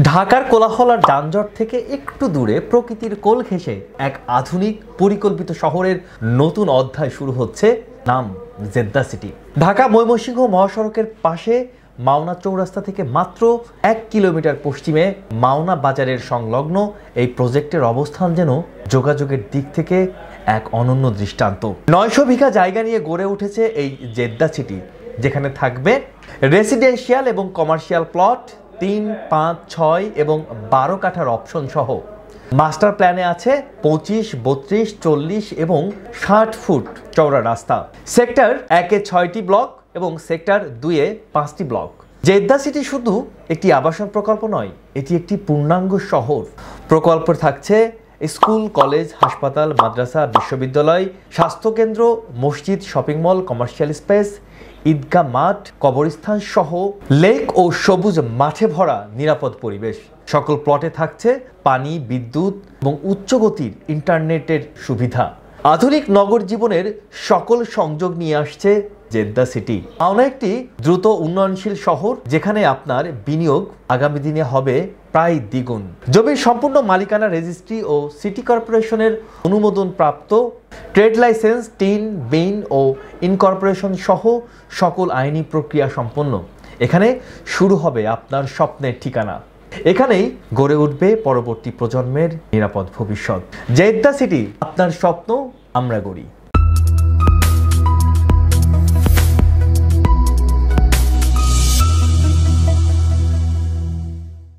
ঢাকার কোলাহল আর যানজট থেকে একটু দূরে প্রকৃতির কোল ঘেঁষে এক আধুনিক পরিকল্পিত শহরের নতুন অধ্যায় শুরু হচ্ছে। নাম জেদ্দা সিটি। ঢাকা ময়মনসিংহ মহাসড়কের পাশে মাওনা চৌরাস্তা থেকে মাত্র 1 কিলোমিটার পশ্চিমে মাওনা বাজারের সংলগ্ন এই প্রজেক্টের অবস্থান যেন যোগাযোগের দিক থেকে এক অনন্য দৃষ্টান্ত। 900 বিঘা জায়গা নিয়ে গড়ে উঠেছে এই জেদ্দা সিটি, যেখানে থাকবে রেসিডেন্সিয়াল এবং কমার্শিয়াল প্লট 3, 5, 6 এবং 12 কাঠার অপশন সহ। মাস্টার প্ল্যানে আছে 25, 32, 40 এবং 60 ফুট চওড়া রাস্তা। সেক্টর 1-এ 6টি ব্লক এবং সেক্টর 2-এ 5টি ব্লক। জেদ্দা সিটি শুধু একটি আবাসন প্রকল্প নয়, এটি একটি পূর্ণাঙ্গ শহর। প্রকল্পে থাকছে স্কুল, কলেজ, হাসপাতাল, মাদ্রাসা, বিশ্ববিদ্যালয়, স্বাস্থ্যকেন্দ্র, মসজিদ, শপিং মল, কমার্শিয়াল স্পেস, ঈদগাহ মাঠ, কবরস্থান সহ লেক ও সবুজ মাঠে ভরা নিরাপদ পরিবেশ। সকল প্লটে থাকছে পানি, বিদ্যুৎ এবং উচ্চগতির ইন্টারনেটের সুবিধা। আধুনিক নগর জীবনের সকল সংযোগ নিয়ে আসছে জেদ্দা সিটি। মাওনা একটি দ্রুত উন্নয়নশীল শহর, যেখানে আপনার বিনিয়োগ আগামী দিনে হবে প্রায় দ্বিগুণ। জমির সম্পূর্ণ মালিকানা রেজিস্ট্রি ও সিটি কর্পোরেশনের অনুমোদন প্রাপ্ত, ট্রেড লাইসেন্স, টিন, বিন ও ইনকর্পোরেশন সহ সকল আইনি প্রক্রিয়া সম্পন্ন। এখানে শুরু হবে আপনার স্বপ্নের ঠিকানা। এখানেই গড়ে উঠবে পরবর্তী প্রজন্মের নিরাপদ ভবিষ্যৎ। জেদ্দা সিটি, আপনার স্বপ্ন আমরা গড়ি।